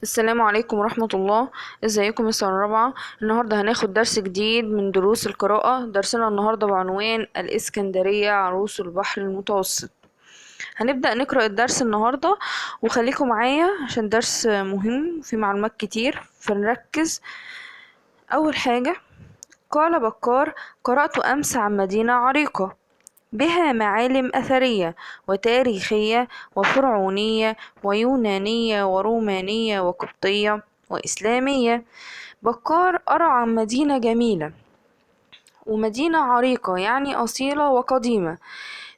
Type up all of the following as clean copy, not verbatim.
السلام عليكم ورحمة الله. ازيكم يا سنة رابعة؟ النهاردة هناخد درس جديد من دروس القراءة. درسنا النهاردة بعنوان الإسكندرية عروس البحر المتوسط. هنبدأ نقرأ الدرس النهاردة، وخليكم معايا عشان درس مهم في معلومات كتير فنركز. أول حاجة، قال بكار: قرأت أمس عن مدينة عريقة بها معالم أثرية وتاريخية وفرعونية ويونانية ورومانية وقبطية وإسلامية. بكار قرأ عن مدينة جميلة ومدينة عريقة يعني أصيلة وقديمة،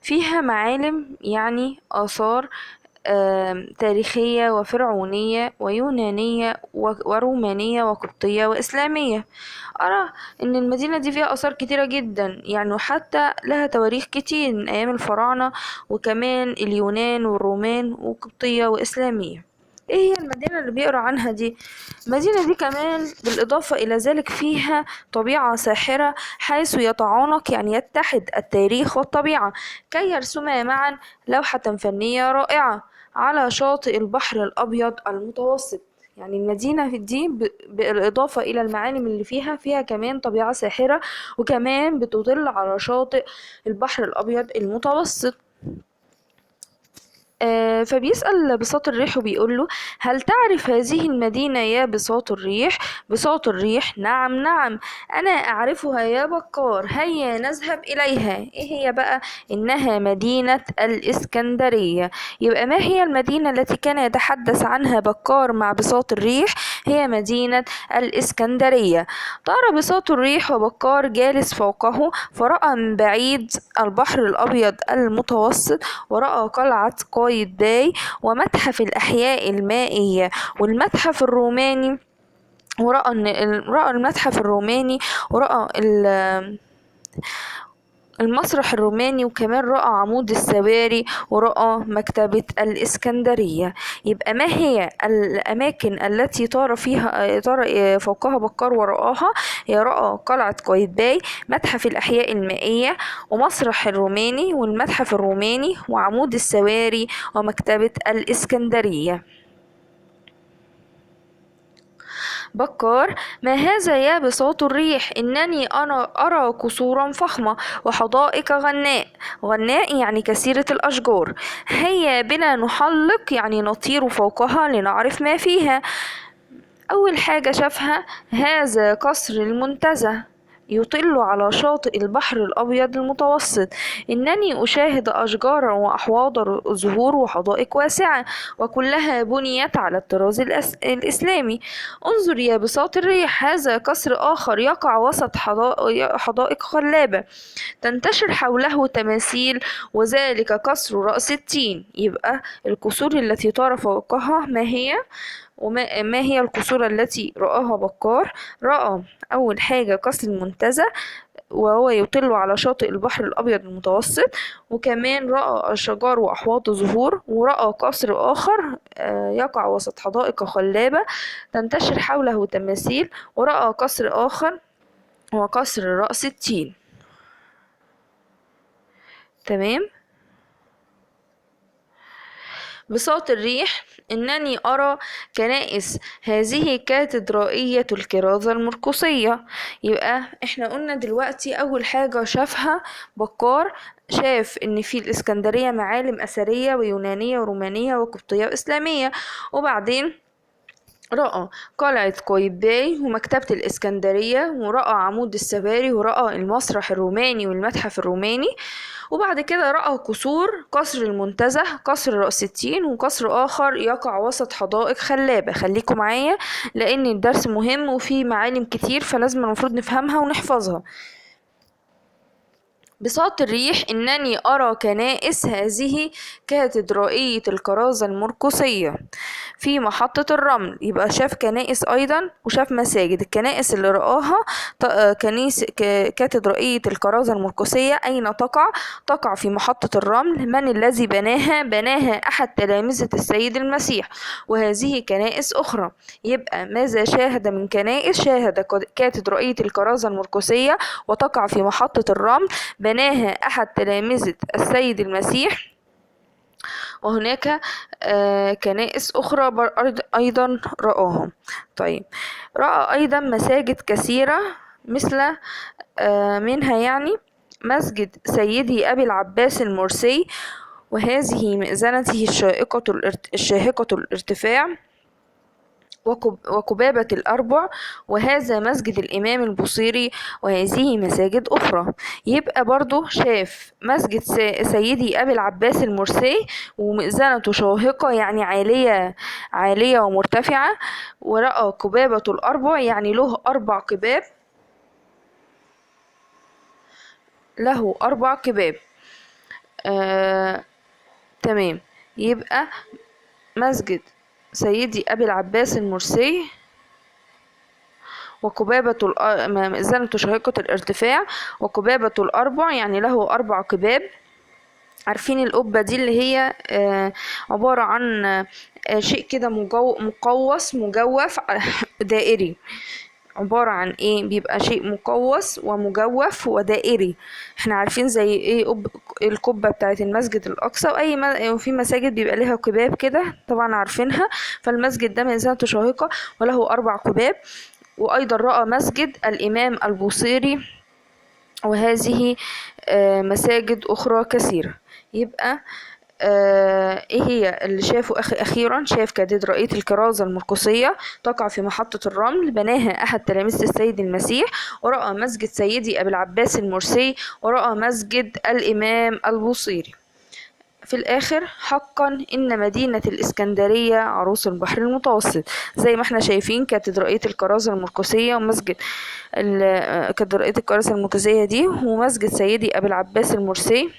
فيها معالم يعني آثار تاريخية وفرعونية ويونانية ورومانية وقبطية وإسلامية. أرى إن المدينة دي فيها آثار كتيرة جدا، يعني حتى لها تواريخ كتير من أيام الفراعنة وكمان اليونان والرومان وقبطية وإسلامية. ايه هي المدينة اللي بيقرأ عنها دي؟ المدينة دي كمان بالإضافة إلى ذلك فيها طبيعة ساحرة، حيث يتعانق يعني يتحد التاريخ والطبيعة كي يرسما معا لوحة فنية رائعة على شاطئ البحر الأبيض المتوسط. يعني المدينة دي بالإضافة إلى المعالم اللي فيها كمان طبيعة ساحرة، وكمان بتطل على شاطئ البحر الأبيض المتوسط. فبيسأل بساط الريح وبيقول له: هل تعرف هذه المدينة يا بساط الريح؟ بساط الريح: نعم نعم، أنا أعرفها يا بكار، هيا نذهب إليها. إيه هي بقى؟ إنها مدينة الإسكندرية. يبقى ما هي المدينة التي كان يتحدث عنها بكار مع بساط الريح؟ هي مدينة الإسكندرية. طار بساط الريح وبكار جالس فوقه، فرأى من بعيد البحر الأبيض المتوسط، ورأى قلعة قايتباي ومتحف الأحياء المائية والمتحف الروماني، رأى المتحف الروماني، ورأى المسرح الروماني، وكمان رأى عمود السواري، ورأى مكتبة الإسكندرية. يبقى ما هي الأماكن التي طار فوقها بكار ورآها؟ هي رأى قلعة قايتباي، متحف الأحياء المائية، ومسرح الروماني، والمتحف الروماني، وعمود السواري، ومكتبة الإسكندرية. بكار: ما هذا يا بساط الريح؟ إنني أنا أرى قصورا فخمة وحدائق غناء. غناء يعني كثيرة الأشجار. هيا بنا نحلق يعني نطير فوقها لنعرف ما فيها. أول حاجة شافها هذا قصر المنتزه يطل على شاطئ البحر الأبيض المتوسط. إنني أشاهد أشجارا وأحواض زهور وحدائق واسعة، وكلها بنيت على الطراز الإسلامي. انظر يا بساط الريح، هذا قصر آخر يقع وسط حدائق خلابة تنتشر حوله تماثيل، وذلك قصر رأس التين. يبقى القصور التي طار فوقها ما هي؟ وما هي القصور التي رآها بكار؟ رأى أول حاجة قصر المنتزه وهو يطل على شاطئ البحر الأبيض المتوسط، وكمان رأى أشجار وأحواض زهور، ورأى قصر آخر يقع وسط حدائق خلابة تنتشر حوله تماثيل، ورأى قصر آخر وقصر رأس التين. تمام. بصوت الريح: إنني أرى كنائس، هذه كاتدرائية الكرازة المرقسية. يبقى احنا قلنا دلوقتي أول حاجة شافها بكار، شاف إن في الإسكندرية معالم أثرية ويونانية ورومانية وقبطية وإسلامية، وبعدين رأى قلعة قايتباي ومكتبة الإسكندرية، ورأى عمود السواري، ورأى المسرح الروماني والمتحف الروماني، وبعد كده رأى قصر المنتزه، قصر رأس التين، وقصر آخر يقع وسط حدائق خلابة. خليكم معايا لأن الدرس مهم وفيه معالم كتير فلازم المفروض نفهمها ونحفظها. بصوت الريح: إنني أرى كنائس، هذه كاتدرائية الكرازة المرقسية في محطة الرمل. يبقى شاف كنائس أيضا وشاف مساجد. الكنائس اللي رآها كاتدرائية الكرازة المرقسية أين تقع؟ تقع في محطة الرمل. من الذي بناها؟ بناها أحد تلامذة السيد المسيح. وهذه كنائس أخرى. يبقى ماذا شاهد من كنائس؟ شاهد كاتدرائية الكرازة المرقسية وتقع في محطة الرمل، بناها أحد تلامذة السيد المسيح. وهناك كنائس أخرى أيضا رآهم. طيب، رأى أيضا مساجد كثيرة مثل منها يعني مسجد سيدي أبي العباس المرسي، وهذه مئذنته الشاهقة الارتفاع وقبابة الأربع، وهذا مسجد الإمام البوصيري، وهذه مساجد أخرى. يبقى برضو شاف مسجد سيدي أبي العباس المرسي ومئذنته شاهقة يعني عالية ومرتفعة، ورأى قبابة الأربع يعني له 4 قباب، له 4 قباب. تمام. يبقى مسجد سيدي أبي العباس المرسي وقبابة مئذنة شاهقة الارتفاع وقبابة الأربع يعني له 4 قباب. عارفين القبة دي اللي هي عبارة عن شيء كده مقوس مجوف دائري. عبارة عن ايه؟ بيبقى شيء مقوس ومجوف ودائري. احنا عارفين زي ايه القبة بتاعت المسجد الأقصى، وفي مساجد بيبقى لها قباب كده طبعا عارفينها. فالمسجد ده مئذنته شاهقة وله 4 قباب. وأيضا رأى مسجد الإمام البوصيري، وهذه مساجد أخرى كثيرة. يبقى ايه هي اللي شافه أخيرا؟ شاف كاتدرائية الكرازة المرقسية تقع في محطة الرمل، بناها أحد تلاميذ السيد المسيح، ورأى مسجد سيدي أبي العباس المرسي، ورأى مسجد الإمام البوصيري. في الآخر حقا إن مدينة الإسكندرية عروس البحر المتوسط. زي ما احنا شايفين كاتدرائية الكرازة المرقسية ومسجد كاتدرائية الكرازة المرقسية دي، ومسجد سيدي أبي العباس المرسي،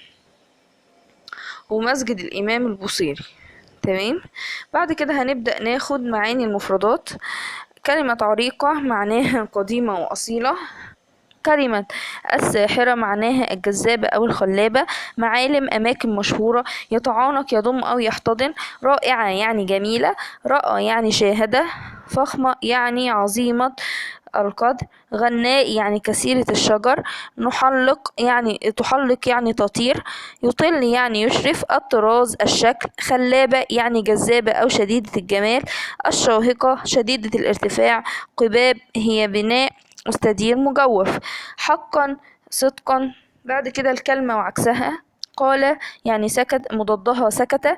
ومسجد الإمام البوصيري. تمام. بعد كده هنبدأ ناخد معاني المفردات. كلمة عريقة معناها قديمة وأصيلة. كلمة الساحرة معناها الجذابة أو الخلابة. معالم أماكن مشهورة. يتعانق يضم أو يحتضن. رائعة يعني جميلة. رأى يعني شاهدة. فخمة يعني عظيمة القدر. غناء يعني كثيرة الشجر. تحلق يعني تطير. يطل يعني يشرف. الطراز الشكل. خلابة يعني جذابة أو شديدة الجمال. الشاهقة شديدة الارتفاع. قباب هي بناء مستدير مجوف. حقا صدقا. بعد كده الكلمة وعكسها. قال يعني سكت مضادها سكت.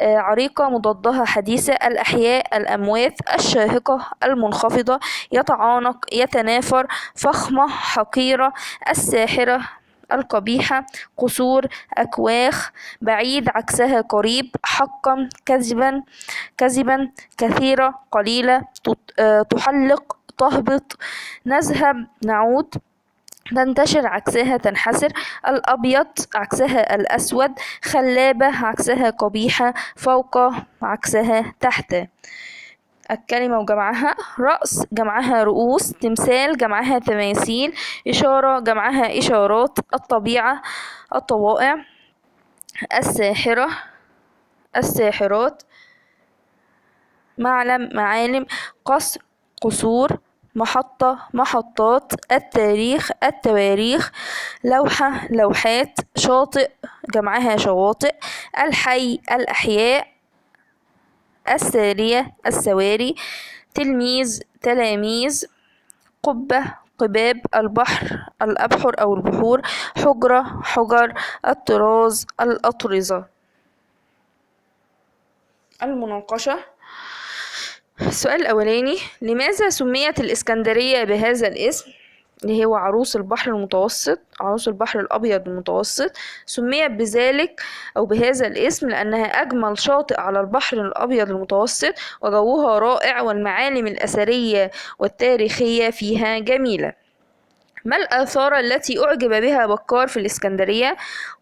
عريقة مضادها حديثة. الأحياء الأموات. الشاهقة المنخفضة. يتعانق يتنافر. فخمة حقيرة. الساحرة القبيحة. قصور أكواخ. بعيد عكسها قريب. حقا كذبا كثيرة قليلة. تحلق تهبط. نذهب نعود. تنتشر عكسها تنحسر. الأبيض عكسها الأسود. خلابة عكسها قبيحة. فوق عكسها تحت. الكلمة وجمعها. رأس جمعها رؤوس. تمثال جمعها تماثيل. إشارة جمعها إشارات. الطبيعة الطوائع. الساحرة الساحرات. معالم. قصر قصور. محطة محطات. التاريخ التواريخ. لوحة لوحات. شاطئ جمعها شواطئ. الحي الأحياء. السارية السواري. تلميذ تلاميذ. قبة قباب. البحر الأبحر أو البحور. حجرة حجر. الطراز الأطرزة. المناقشة. السؤال الأولاني: لماذا سميت الإسكندرية بهذا الاسم اللي هو عروس البحر المتوسط، عروس البحر الأبيض المتوسط؟ سميت بذلك أو بهذا الاسم لأنها أجمل شاطئ على البحر الأبيض المتوسط، وجوها رائع، والمعالم الأثرية والتاريخية فيها جميلة. ما الآثار التي أعجب بها بكار في الإسكندرية؟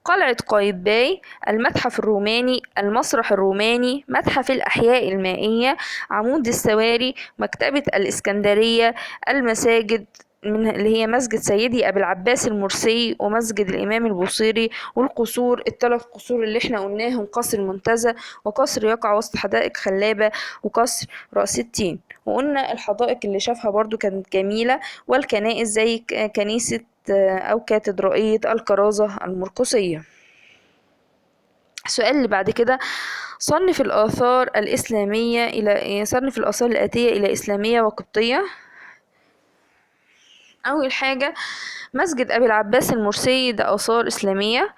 قلعة قايتباي. المتحف الروماني. المسرح الروماني. متحف الأحياء المائية. عمود السواري. مكتبة الإسكندرية. المساجد اللي هي مسجد سيدي أبي العباس المرسي ومسجد الإمام البوصيري. والقصور ال3 قصور اللي احنا قلناهم: قصر المنتزه، وقصر يقع وسط حدائق خلابة، وقصر رأس التين. وقلنا الحدائق اللي شافها برضو كانت جميلة، والكنائس زي كنيسة أو كاتدرائية الكرازة المرقسية. السؤال اللي بعد كده: صنف الآثار الإسلامية صنف الآثار الآتية إلى إسلامية وقبطية. أول حاجة مسجد أبي العباس المرسي، ده آثار إسلامية.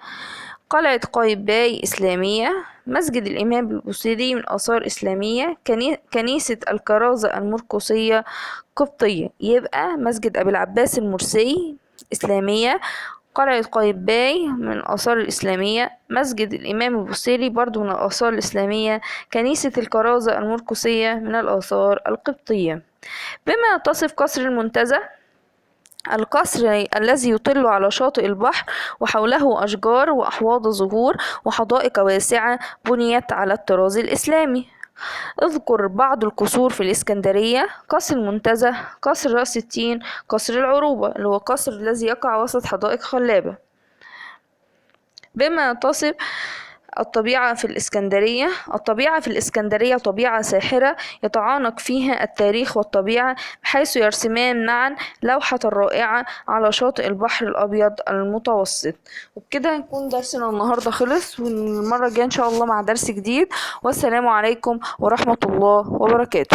قلعة قايتباي إسلامية. مسجد الإمام البوصيري من آثار إسلامية. كنيسة الكرازة المرقسية قبطية. يبقى مسجد أبي العباس المرسي إسلامية، قلعة قايتباي من الآثار الإسلامية، مسجد الإمام البوصيري برضو من الآثار الإسلامية، كنيسة الكرازة المرقسية من الآثار القبطية. بما تصف قصر المنتزه، القصر الذي يطل على شاطئ البحر وحوله أشجار وأحواض زهور وحدائق واسعة بنيت على الطراز الإسلامي. اذكر بعض القصور في الإسكندرية: قصر المنتزه، قصر رأس التين، قصر العروبة اللي هو قصر الذي يقع وسط حدائق خلابة. بما تصف الطبيعة في الإسكندرية، الطبيعة في الإسكندرية طبيعة ساحرة يتعانق فيها التاريخ والطبيعة بحيث يرسمان معا لوحة رائعة على شاطئ البحر الأبيض المتوسط. وبكده يكون درسنا النهاردة خلص، والمرة الجاية إن شاء الله مع درس جديد. والسلام عليكم ورحمة الله وبركاته.